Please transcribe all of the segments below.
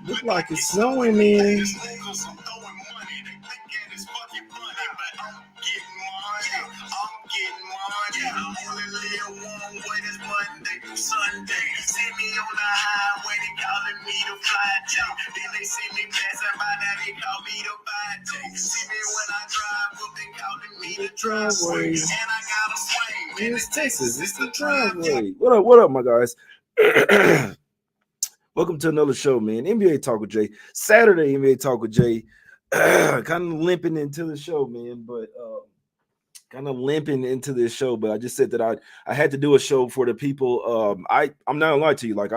Look like it's snowing, man. Sunday, see me on the highway, they calling me the fly J. Then they see me passing by, now they call me the fly J. See me when I drive up, they calling me the driveway. And I got a swing. Man, it's Texas. It's the driveway. What up, my guys? Welcome to another show, man. NBA Talk with Jay. Saturday NBA Talk with Jay. Kind of limping into the show, man, but kind of limping into this show, but I just said that I had to do a show for the people. I'm not gonna lie to you, like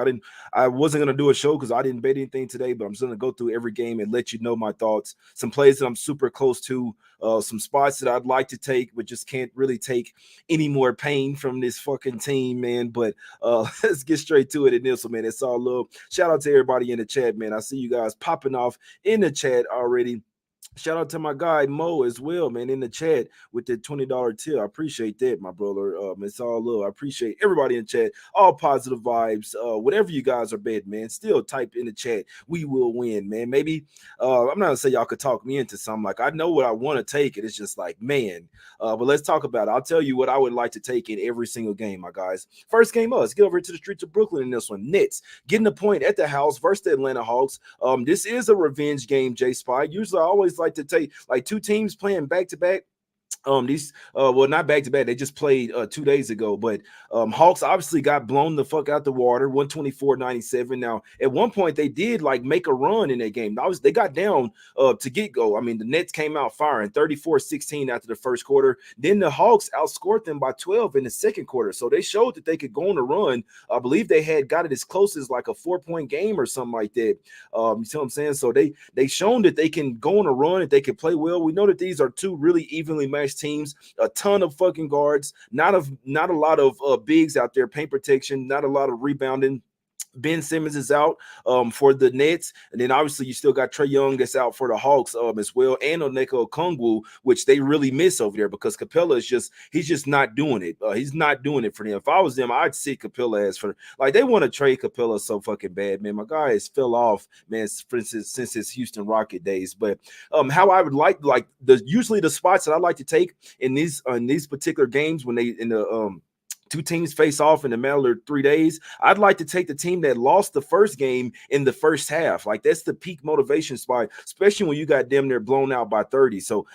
I wasn't gonna do a show because I didn't bet anything today, but I'm just gonna go through every game and let you know my thoughts. Some plays that I'm super close to, some spots that I'd like to take, but just can't really take any more pain from this fucking team, man. But let's get straight to it in this one, man. It's all love. Shout out to everybody in the chat, man. I see you guys popping off in the chat already. Shout out to my guy Mo as well, man, in the chat with the $20 tip. I appreciate that, my brother. It's all love. I appreciate everybody in the chat. All positive vibes. Whatever you guys are betting, man, still type in the chat. We will win, man. Maybe I'm not gonna say y'all could talk me into something. Like I know what I want to take, and it's just like, man. But let's talk about it. I'll tell you what I would like to take in every single game, my guys. First game, let's get over to the streets of Brooklyn in this one. Nets getting a point at the house versus the Atlanta Hawks. This is a revenge game, J Spy. Usually, I always like to take like two teams playing back to back. These well, not back to back, they just played 2 days ago, but Hawks obviously got blown the fuck out the water 124-97. Now at one point they did like make a run in that game. They got down to get go. I mean, the Nets came out firing 34-16 after the first quarter. Then the Hawks outscored them by 12 in the second quarter, so they showed that they could go on a run. I believe they had got it as close as like a 4-point game or something like that. You see what I'm saying? So they shown that they can go on a run, that they can play well. We know that these are two really evenly matched teams, a ton of fucking guards, not a lot of bigs out there, paint protection, not a lot of rebounding. Ben Simmons is out for the Nets, and then obviously you still got Trae Young that's out for the Hawks as well, and Onyeka Okongwu, which they really miss over there because Capella is he's just not doing it. He's not doing it for them. If I was them, I'd sit Capella as for like they want to trade Capella so fucking bad, man. My guy has fell off, man, for instance, since his Houston Rocket days. But how I would like usually the spots that I like to take in these particular games when they in the two teams face off in the matter of 3 days, I'd like to take the team that lost the first game in the first half. Like that's the peak motivation spot, especially when you got them there blown out by 30. So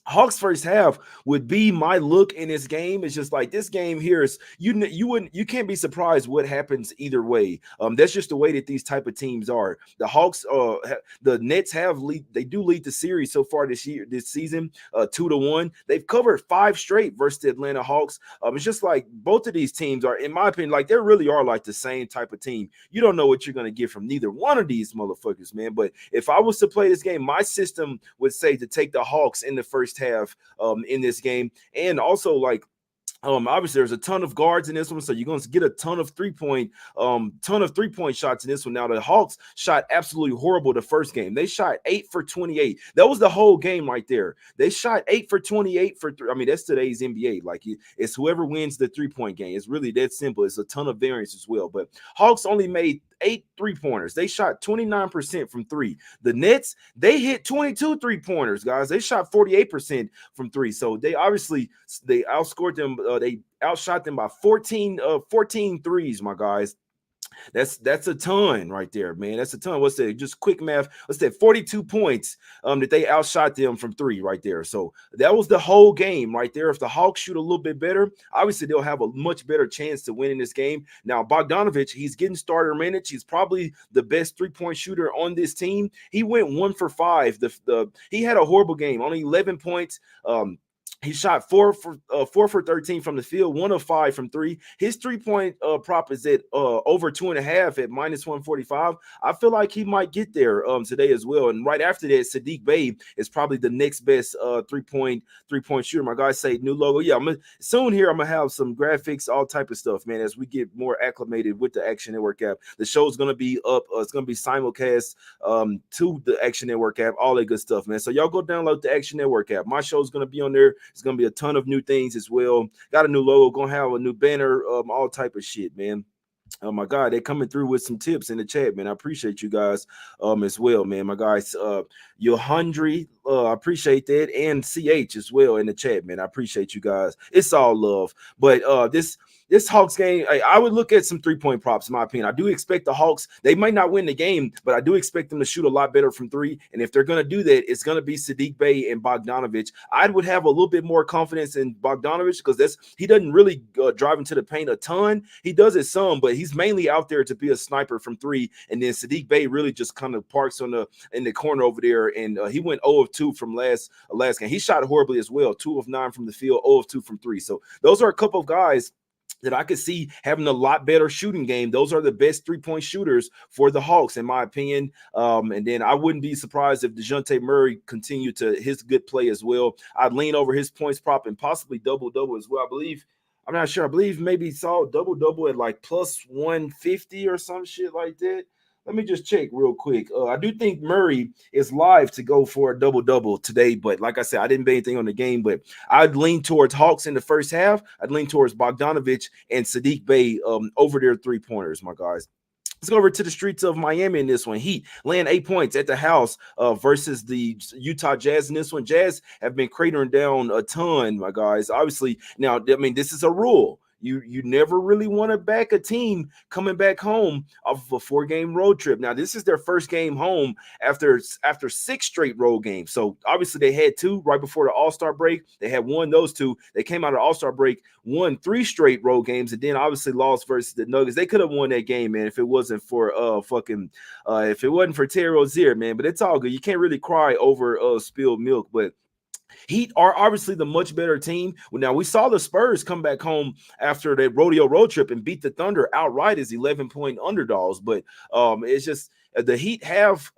Hawks first half would be my look in this game. It's just like this game here is you can't be surprised what happens either way. That's just the way that these type of teams are. The Hawks, the Nets they do lead the series so far this season, 2-1. They've covered 5 straight versus the Atlanta Hawks. It's just like both of these teams are, in my opinion, like they really are like the same type of team. You don't know what you're gonna get from neither one of these motherfuckers, man. But if I was to play this game, my system would say to take the Hawks in the first half in this game. And also like obviously there's a ton of guards in this one, so you're going to get a ton of three-point shots in this one. Now the Hawks shot absolutely horrible the first game. They shot 8 for 28. That was the whole game right there. They shot 8 for 28 for three. I mean, that's today's NBA. Like it's whoever wins the 3-point game. It's really that simple. It's a ton of variance as well. But Hawks only made 8 3-pointers. They shot 29% from 3. The Nets, they hit 22 3-pointers, guys. They shot 48% from 3. So they outscored them. They outshot them by 14 threes, my guys. That's a ton right there, man. That's a ton. What's that? Just quick math. What's that? 42 points that they outshot them from 3 right there. So that was the whole game right there. If the Hawks shoot a little bit better, obviously they'll have a much better chance to win in this game. Now, Bogdanovich, he's getting starter minutes. He's probably the best 3-point shooter on this team. He went 1 for 5. He had a horrible game, only 11 points. He shot 4 for 13 from the field, 1 of 5 from 3. His 3-point prop is at over 2.5 at -145. I feel like he might get there today as well. And right after that, Sadiq Bey is probably the next best three-point shooter. My guys say new logo. Yeah, soon here I'm gonna have some graphics, all type of stuff, man. As we get more acclimated with the Action Network app, the show's gonna be up. It's gonna be simulcast to the Action Network app, all that good stuff, man. So y'all go download the Action Network app. My show's gonna be on there. It's gonna be a ton of new things as well. Got a new logo, gonna have a new banner, all type of shit, man. Oh my God, they're coming through with some tips in the chat, man. I appreciate you guys as well, man. My guys, Yohandri, I appreciate that, and CH as well in the chat, man. I appreciate you guys. It's all love. But this Hawks game, I would look at some 3-point props, in my opinion. I do expect the Hawks, they might not win the game, but I do expect them to shoot a lot better from three. And if they're gonna do that, it's gonna be Sadiq Bey and Bogdanovich. I would have a little bit more confidence in Bogdanovich because he doesn't really drive into the paint a ton. He does it some, but he's mainly out there to be a sniper from three. And then Sadiq Bey really just kind of parks in the corner over there, and he went 0 of 2 from last game. He shot horribly as well, 2 of 9 from the field, 0 of 2 from three. So those are a couple of guys that I could see having a lot better shooting game. Those are the best 3-point shooters for the Hawks, in my opinion. And then I wouldn't be surprised if DeJounte Murray continued to his good play as well. I'd lean over his points prop and possibly double-double as well. I'm not sure. I believe maybe saw double-double at like plus 150 or some shit like that. Let me just check real quick. I do think Murray is live to go for a double-double today, but like I said, I didn't bet anything on the game, but I'd lean towards Hawks in the first half. I'd lean towards Bogdanovich and Sadiq Bey over their three-pointers, my guys. Let's go over to the streets of Miami in this one. Heat laying 8 points at the house versus the Utah Jazz in this one. Jazz have been cratering down a ton, my guys. Obviously, now, I mean, this is a rule. You never really want to back a team coming back home off of a 4-game road trip. Now, this is their first game home after 6 straight road games. So obviously they had 2 right before the All-Star break. They had won those 2. They came out of the All-Star break, won 3 straight road games, and then obviously lost versus the Nuggets. They could have won that game, man, if it wasn't for if it wasn't for Terry Rozier, man. But it's all good. You can't really cry over spilled milk, but Heat are obviously the much better team. Well, now we saw the Spurs come back home after the rodeo road trip and beat the Thunder outright as 11-point underdogs. But it's just the Heat have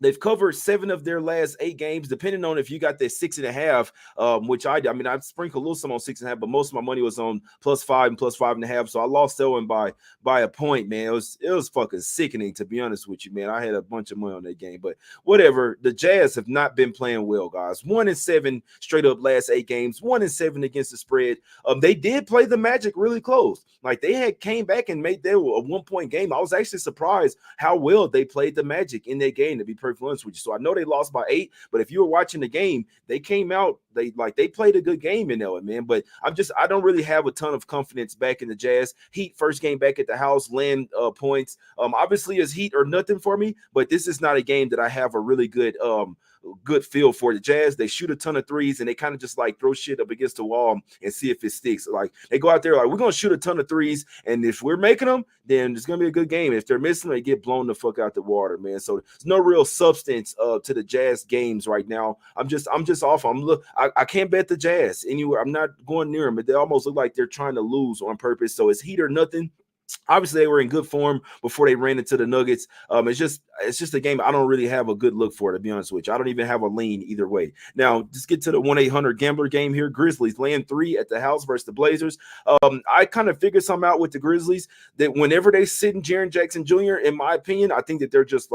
they've covered 7 of their last 8 games, depending on if you got that 6.5, which I mean, I sprinkled a little some on 6.5, but most of my money was on +5 and +5.5. So I lost that one by a point, man. It was fucking sickening, to be honest with you, man. I had a bunch of money on that game, but whatever. The Jazz have not been playing well, guys. 1-7 straight up last 8 games, 1-7 against the spread. They did play the Magic really close. Like they had came back and made their a 1-point game. I was actually surprised how well they played the Magic in that game, to be perfectly honest with you. So I know they lost by 8, but if you were watching the game, they came out, they played a good game in there, man. But I don't really have a ton of confidence back in the Jazz. Heat first game back at the house, land points. Obviously is Heat or nothing for me, but this is not a game that I have a really good feel for. The Jazz, they shoot a ton of threes and they kind of just like throw shit up against the wall and see if it sticks. Like they go out there like, we're gonna shoot a ton of threes, and if we're making them, then it's gonna be a good game. If they're missing, they get blown the fuck out the water, man. So there's no real substance to the Jazz games right now. I'm just off. I can't bet the Jazz anywhere. I'm not going near them, but they almost look like they're trying to lose on purpose. So it's Heat or nothing. Obviously, they were in good form before they ran into the Nuggets. It's just a game I don't really have a good look for, to be honest with you. I don't even have a lean either way. Now, just get to the 1-800 gambler game here. Grizzlies laying 3 at the house versus the Blazers. I kind of figured something out with the Grizzlies that whenever they sit in Jaren Jackson Jr., in my opinion, I think that they're just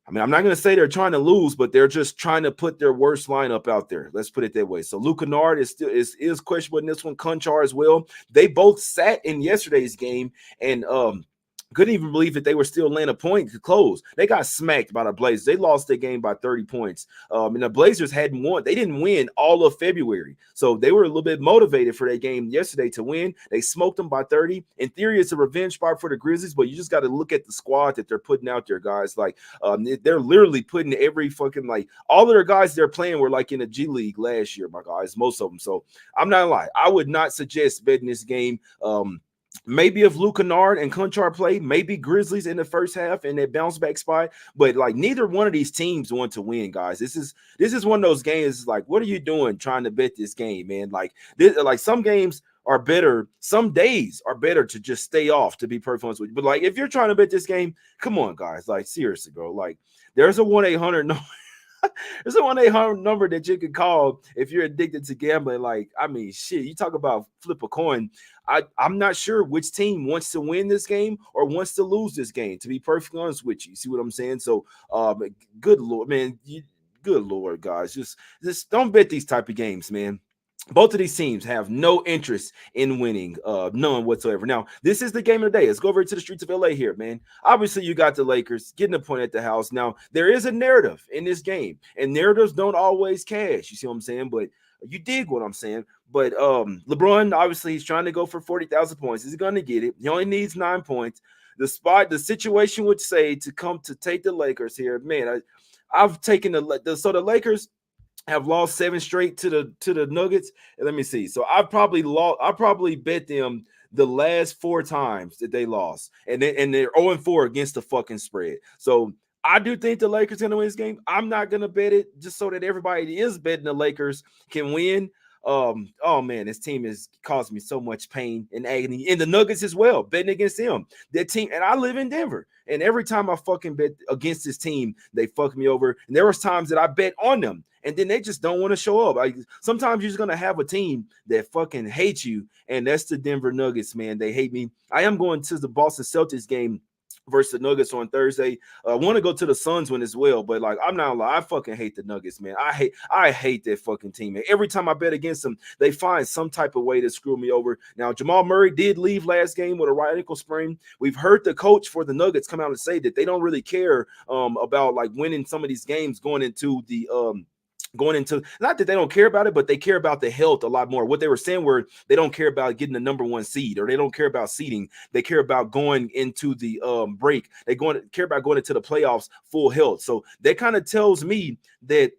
I mean, I'm not going to say they're trying to lose, but they're just trying to put their worst lineup out there. Let's put it that way. So Luke Kennard is questionable in this one. Conchar as well. They both sat in yesterday's game and couldn't even believe that they were still laying a point to close. They got smacked by the Blazers. They lost their game by 30 points. And the Blazers hadn't won. They didn't win all of February. So they were a little bit motivated for that game yesterday to win. They smoked them by 30. In theory, it's a revenge spot for the Grizzlies, but you just got to look at the squad that they're putting out there, guys. Like, they're literally putting every fucking, like, all of their guys they're playing were like in the G League last year, my guys, most of them. So I'm not gonna lie. I would not suggest betting this game. Maybe if Luke Kennard and Conchar play, maybe Grizzlies in the first half in that bounce back spot. But like neither one of these teams want to win, guys. This is one of those games. Like, what are you doing trying to bet this game, man? Like some games are better. Some days are better to just stay off, to be perfectly honest with you. But like if you're trying to bet this game, come on, guys. Like seriously, bro. Like there's a 1-800 number. There's a 1-800 number that you can call if you're addicted to gambling. Like, I mean, shit, you talk about flip a coin. I'm not sure which team wants to win this game or wants to lose this game, to be perfectly honest with you. See what I'm saying? So, good Lord, man. Good Lord, guys. Just don't bet these type of games, man. both of these teams have no interest in winning, none whatsoever. Now, this is the game of the day. Let's go over to the streets of LA here, man. Obviously, you got the Lakers getting a point at the house. Now, there is a narrative in this game, and narratives don't always cash. You see what I'm saying? But you dig what I'm saying. But LeBron, obviously, he's trying to go for 40,000 points. He's going to get it. He only needs 9 points. The situation would say to come to take the Lakers here, man. I've taken the Lakers have lost 7 straight to the Nuggets. And let me see. So I probably bet them the last 4 times that they lost, and they're 0-4 against the fucking spread. So I do think the Lakers gonna win this game. I'm not gonna bet it just so that everybody is betting the Lakers can win. Oh man, this team has caused me so much pain and agony. And the Nuggets as well, betting against them. That team, and I live in Denver. And every time I fucking bet against this team, they fuck me over. And there was times that I bet on them, and then they just don't want to show up. Sometimes you're just gonna have a team that fucking hates you, and that's the Denver Nuggets, man. They hate me. I am going to the Boston Celtics game versus the Nuggets on Thursday. I want to go to the Suns one as well, but like I'm not lying, I fucking hate the Nuggets, man. I hate that fucking team, man. Every time I bet against them, they find some type of way to screw me over. Now, Jamal Murray did leave last game with a right ankle sprain. We've heard the coach for the Nuggets come out and say that they don't really care about like winning some of these games going into not that they don't care about it, but they care about the health a lot more. What they were saying were they don't care about getting the number 1 seed, or they don't care about seeding. They care about going into the break. They care about going into the playoffs full health. So that kind of tells me that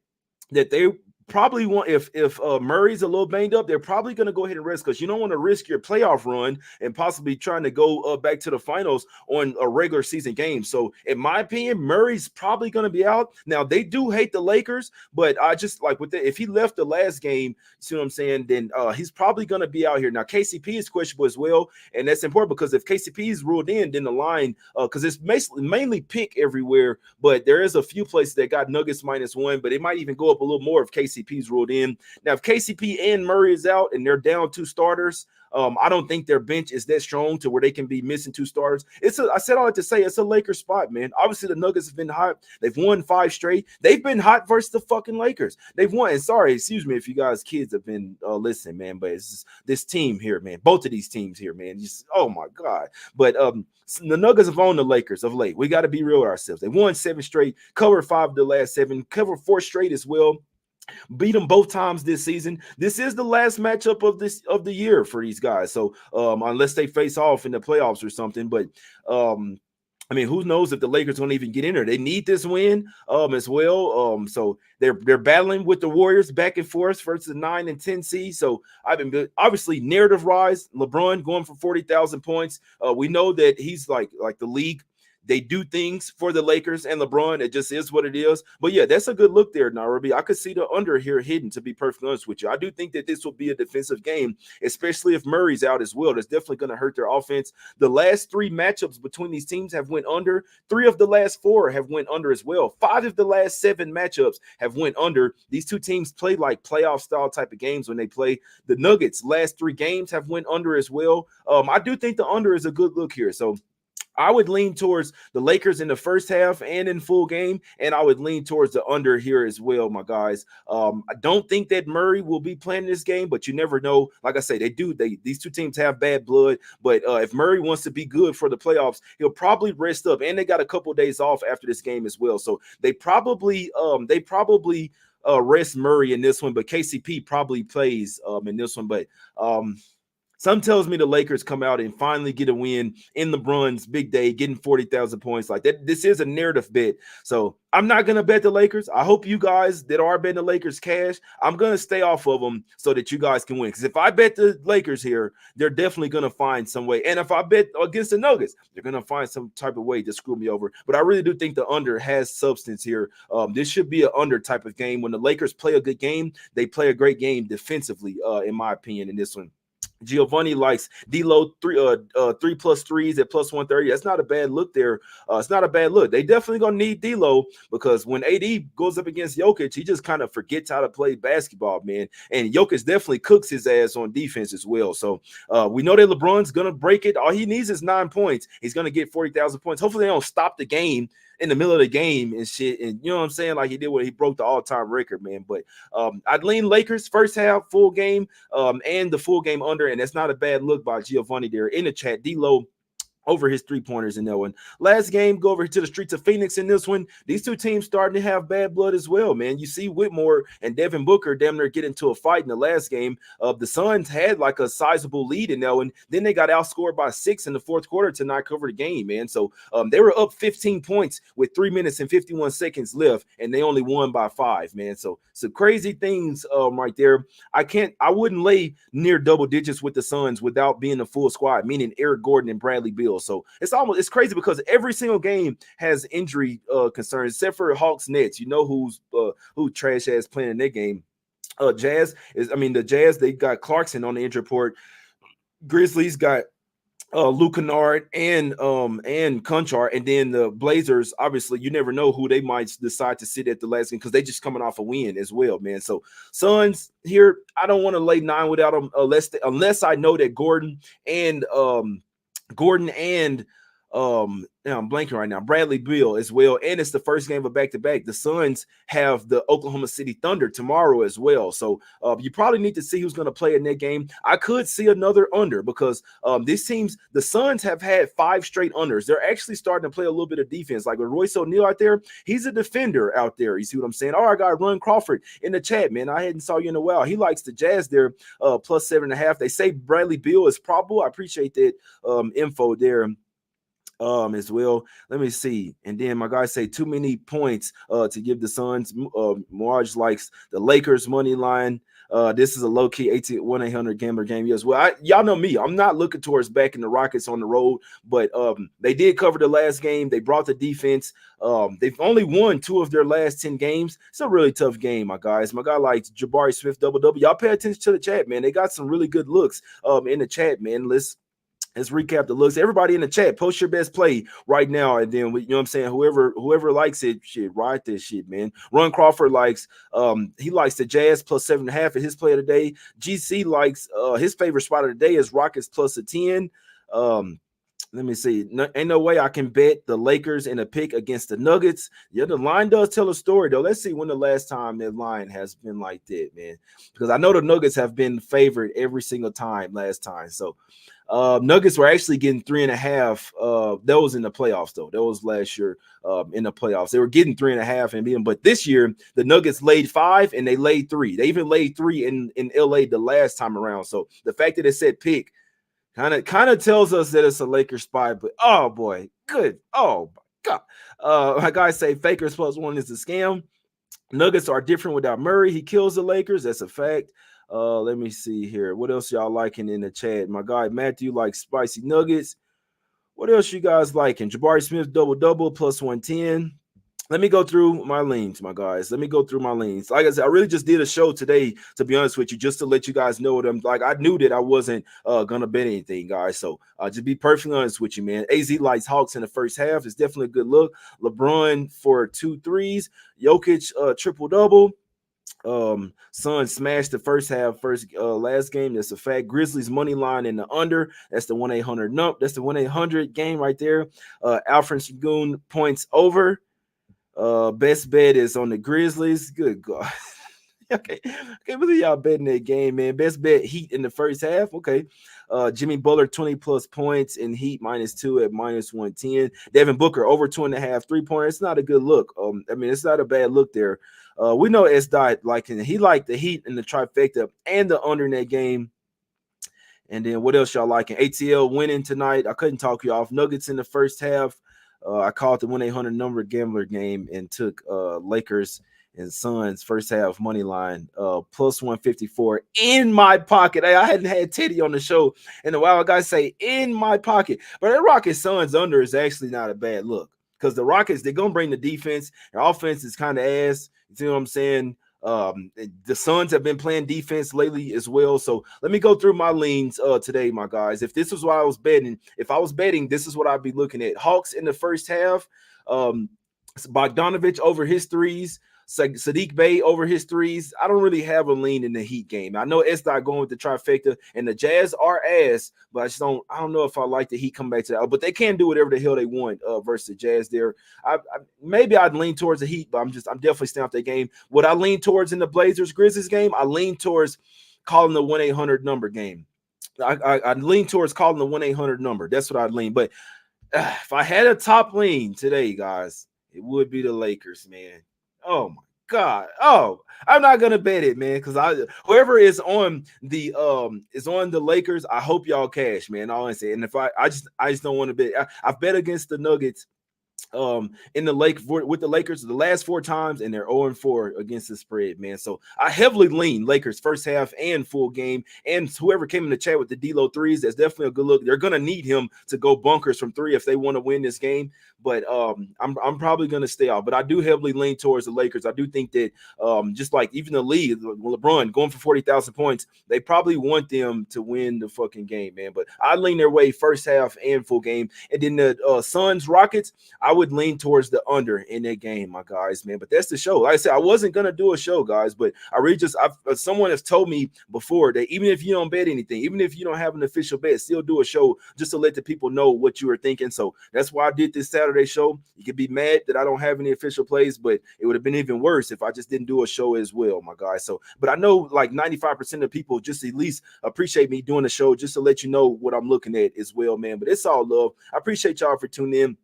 they probably want, if Murray's a little banged up, they're probably going to go ahead and rest, because you don't want to risk your playoff run and possibly trying to go back to the finals on a regular season game. So in my opinion, Murray's probably going to be out. Now, they do hate the Lakers, but I just like with if he left the last game, you see what I'm saying, then he's probably going to be out here. Now, KCP is questionable as well, and that's important because if KCP is ruled in, then the line, because it's mainly pick everywhere, but there is a few places that got Nuggets -1, but it might even go up a little more if KCP's ruled in. Now, if KCP and Murray is out and they're down 2 starters, I don't think their bench is that strong to where they can be missing 2 starters. I said all that to say it's a Lakers spot, man. Obviously, the Nuggets have been hot. They've won 5 straight. They've been hot versus the fucking Lakers. They've won. And sorry, excuse me if you guys kids have been listening, man, but it's just this team here, man. Both of these teams here, man. Just oh my god. But the Nuggets have owned the Lakers of late. We got to be real with ourselves. They won 7 straight, covered 5 of the last 7, covered 4 straight as well. Beat them both times this season. This is the last matchup of the year for these guys. So unless they face off in the playoffs or something, but I mean, who knows if the Lakers don't even get in there? They need this win as well. So they're battling with the Warriors back and forth versus the 9 and 10 seed. So I've been obviously narrative rise. LeBron going for 40,000 points. We know that he's like the league. They do things for the Lakers and LeBron. It just is what it is. But yeah, that's a good look there, Nairobi. I could see the under here hidden, to be perfectly honest with you. I do think that this will be a defensive game, especially if Murray's out as well. That's definitely going to hurt their offense. The last 3 matchups between these teams have went under. 3 of the last 4 have went under as well. 5 of the last 7 matchups have went under. These 2 teams play like playoff style type of games when they play. The Nuggets last 3 games have went under as well. I do think the under is a good look here. So I would lean towards the Lakers in the first half and in full game, and I would lean towards the under here as well, my guys. I don't think that Murray will be playing this game, but you never know. Like I say, these 2 teams have bad blood, but if Murray wants to be good for the playoffs, he'll probably rest up, and they got a couple of days off after this game as well. So they probably rest Murray in this one, but KCP probably plays in this one, but some tells me the Lakers come out and finally get a win in LeBron's big day, getting 40,000 points like that. This is a narrative bet. So I'm not going to bet the Lakers. I hope you guys that are betting the Lakers cash. I'm going to stay off of them so that you guys can win. Because if I bet the Lakers here, they're definitely going to find some way. And if I bet against the Nuggets, they're going to find some type of way to screw me over. But I really do think the under has substance here. This should be an under type of game. When the Lakers play a good game, they play a great game defensively, in my opinion, in this one. Giovanni likes D-Lo 3+3s at +130. That's not a bad look there. It's not a bad look. They definitely gonna need D-Lo because when AD goes up against Jokic, he just kind of forgets how to play basketball, man. And Jokic definitely cooks his ass on defense as well. So we know that LeBron's gonna break it. All he needs is 9 points. He's gonna get 40,000 points. Hopefully they don't stop the game in the middle of the game and shit. And you know what I'm saying? Like he did what he broke the all-time record, man. But I'd lean Lakers first half, full game, and the full game under, and that's not a bad look by Giovanni there in the chat. D-Lo over his three-pointers in that one. Last game, go over to the streets of Phoenix in this one. These two teams starting to have bad blood as well, man. You see Whitmore and Devin Booker damn near get into a fight in the last game. The Suns had like a sizable lead in that one. Then they got outscored by 6 in the fourth quarter to not cover the game, man. So they were up 15 points with 3 minutes and 51 seconds left, and they only won by 5, man. So some crazy things right there. I wouldn't lay near double digits with the Suns without being a full squad, meaning Eric Gordon and Bradley Beal. So it's crazy because every single game has injury concerns, except for Hawks Nets. You know who trash ass playing in that game. The Jazz, they got Clarkson on the injury report. Grizzlies got Luke Kennard and Conchar, and then the Blazers, obviously you never know who they might decide to sit at the last game because they just coming off a win as well, man. So Suns here, I don't want to lay 9 without them unless I know that Gordon and now I'm blanking right now, Bradley Beal as well, and it's the first game of back-to-back. The Suns have the Oklahoma City Thunder tomorrow as well, so you probably need to see who's going to play in that game. I could see another under because the Suns have had 5 straight unders. They're actually starting to play a little bit of defense, like with Royce O'Neal out there. He's a defender out there. You see what I'm saying? I got Ron Crawford in the chat, man. I hadn't saw you in a while. He likes the Jazz there, plus 7.5. They say Bradley Beal is probable. I appreciate that info there as well. Let me see. And then my guys say too many points to give the Suns. Marge likes the Lakers money line. This is a low-key 1-800 gambler game as well. Y'all know me. I'm not looking towards backing the Rockets on the road, but they did cover the last game. They brought the defense. They've only won 2 of their last 10 games. It's a really tough game, my guys. My guy likes Jabari Smith double-double. Y'all pay attention to the chat, man. They got some really good looks in the chat, man. Let's recap the looks. Everybody in the chat, post your best play right now. And then, you know what I'm saying? Whoever likes it, shit, ride this shit, man. Ron Crawford likes, he likes the Jazz plus 7.5 at his play of the day. GC likes, his favorite spot of the day is Rockets plus a 10. Let me see. Ain't no way I can bet the Lakers in a pick against the Nuggets. Yeah, the line does tell a story, though. Let's see when the last time that line has been like that, man. Because I know the Nuggets have been favored every single time last time. So, Nuggets were actually getting 3.5. That was in the playoffs, though. That was last year in the playoffs. They were getting 3.5 and being, but this year the Nuggets laid 5 and they laid 3. They even laid 3 in LA the last time around. So the fact that it said pick kind of tells us that it's a Lakers spot. But oh boy, good. Oh my God. My guys say Fakers plus 1 is a scam. Nuggets are different without Murray. He kills the Lakers. That's a fact. Let me see here. What else y'all liking in the chat? My guy Matthew likes spicy nuggets. What else you guys liking? Jabari Smith double plus 110. Let me go through my leans, my guys. Let me go through my leans. Like I said, I really just did a show today, to be honest with you, just to let you guys know what I'm like. I knew that I wasn't gonna bet anything, guys. So just be perfectly honest with you, man. AZ likes Hawks in the first half. It's definitely a good look. LeBron for 2 threes. Jokic triple-double. Suns smashed the first half, last game. That's a fact. Grizzlies money line in the under. That's the 1-800 nump. That's the 1-800 game right there. Alfred Shagun points over. Best bet is on the Grizzlies. Good God. Okay. Can't believe y'all betting that game, man. Best bet Heat in the first half. Okay. Jimmy Butler 20 plus points and Heat -2 at -110. Devin Booker over 2.5 3-pointer. It's not a good look. It's not a bad look there. We know S. Dot liking it. He liked the Heat and the trifecta and the under in that game. And then what else y'all liking? ATL winning tonight. I couldn't talk you off. Nuggets in the first half. I called the 1-800 number gambler game and took Lakers and Suns first half money line plus 154 in my pocket. Hey, I hadn't had Teddy on the show in a while. I gotta say in my pocket, but that Rockets Suns under is actually not a bad look because the Rockets, they're gonna bring the defense. Their offense is kind of ass. You see what I'm saying? The Suns have been playing defense lately as well. So let me go through my leans today, my guys. If this was what I was betting, this is what I'd be looking at. Hawks in the first half. Bogdanovich over his threes. Sadiq Bey over his threes. I don't really have a lean in the Heat game. I know it's not going with the trifecta, and the Jazz are ass, but I don't know if I like the Heat come back to that. But they can do whatever the hell they want versus the Jazz there. Maybe I'd lean towards the Heat, but I'm definitely staying off that game. What I lean towards in the Blazers Grizzlies game, I lean towards calling the 1-800 number game. I lean towards calling the 1-800 number. That's what I'd lean. But if I had a top lean today, guys, it would be the Lakers, man. Oh my God. Oh, I'm not gonna bet it, man, because whoever is on the Lakers, I hope y'all cash, man. All I say. And if I just don't want to bet. I've bet against the Nuggets in the with the Lakers the last 4 times, and they're 0-4 against the spread, man. So I heavily lean Lakers first half and full game. And whoever came in the chat with the D-Lo threes, that's definitely a good look. They're gonna need him to go bunkers from 3 if they want to win this game. But I'm probably gonna stay off. But I do heavily lean towards the Lakers. I do think that just like even the league, LeBron going for 40,000 points, they probably want them to win the fucking game, man. But I lean their way first half and full game. And then the Suns Rockets, I would lean towards the under in that game, my guys, man. But that's the show. Like I said, I wasn't gonna do a show, guys, but I really someone has told me before that even if you don't bet anything, even if you don't have an official bet, still do a show just to let the people know what you were thinking. So that's why I did this Saturday show. You could be mad that I don't have any official plays, but it would have been even worse if I just didn't do a show as well, my guys. So, but I know like 95% of people just at least appreciate me doing a show just to let you know what I'm looking at as well, man. But it's all love. I appreciate y'all for tuning in.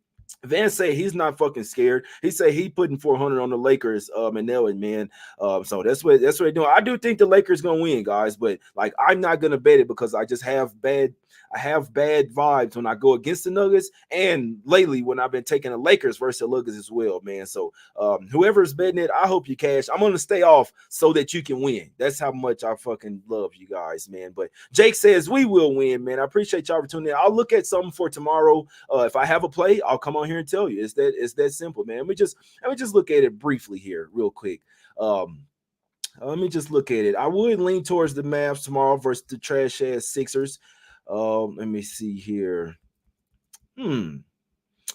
Van say he's not fucking scared. He say he putting 400 on the Lakers, and Ellen, man. So that's what they're doing. I do think the Lakers gonna win, guys, but like I'm not gonna bet it because I just have bad vibes when I go against the Nuggets, and lately when I've been taking the Lakers versus the Nuggets as well, man. So whoever's betting it, I hope you cash. I'm gonna stay off so that you can win. That's how much I fucking love you guys, man. But Jake says we will win, man. I appreciate y'all for tuning in. I'll look at something for tomorrow. If I have a play, I'll come on here and tell you. It's that simple, man. Let me just look at it briefly here, real quick. Let me just look at it. I would lean towards the Mavs tomorrow versus the trash ass Sixers. Let me see here. The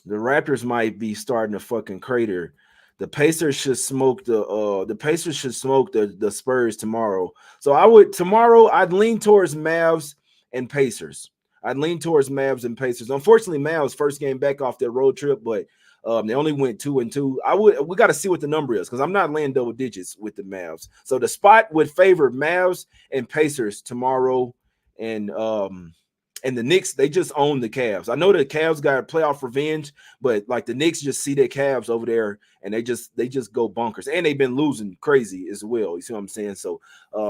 Raptors might be starting to fucking crater. The Pacers should smoke the Spurs tomorrow. So I'd lean towards Mavs and Pacers. Unfortunately, Mavs first game back off their road trip, but they only went 2-2. We got to see what the number is because I'm not laying double digits with the Mavs. So the spot would favor Mavs and Pacers tomorrow, and the Knicks, they just own the Cavs. I know the Cavs got playoff revenge, but like the Knicks just see their Cavs over there and they just go bunkers. And they've been losing crazy as well. You see what I'm saying? So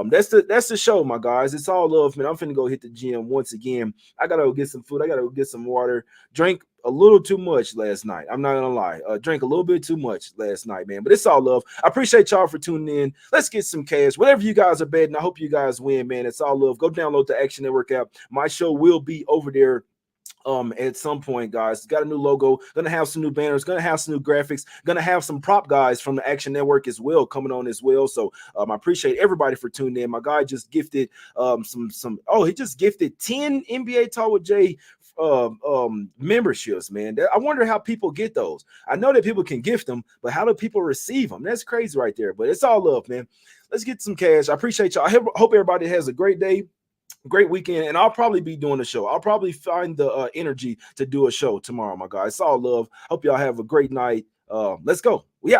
that's the show, my guys. It's all love, man. I'm finna go hit the gym once again. I gotta go get some food. I gotta go get some water. Drank a little too much last night. I'm not gonna lie. Drank a little bit too much last night, man. But it's all love. I appreciate y'all for tuning in. Let's get some cash. Whatever you guys are betting, I hope you guys win, man. It's all love. Go download the Action Network app. My show will be over there at some point, guys. Got a new logo, gonna have some new banners, gonna have some new graphics, gonna have some prop guys from the Action Network as well coming on as well. So I appreciate everybody for tuning in. My guy just gifted he just gifted 10 NBA Talk with Jay memberships, man. I wonder how people get those. I know that people can gift them, but how do people receive them? That's crazy right there. But it's all love, man. Let's get some cash. I appreciate y'all. I hope everybody has a great day, great weekend, and I'll probably be doing a show. I'll probably find the energy to do a show tomorrow, my guys. It's all love. Hope y'all have a great night. Let's go. Yeah.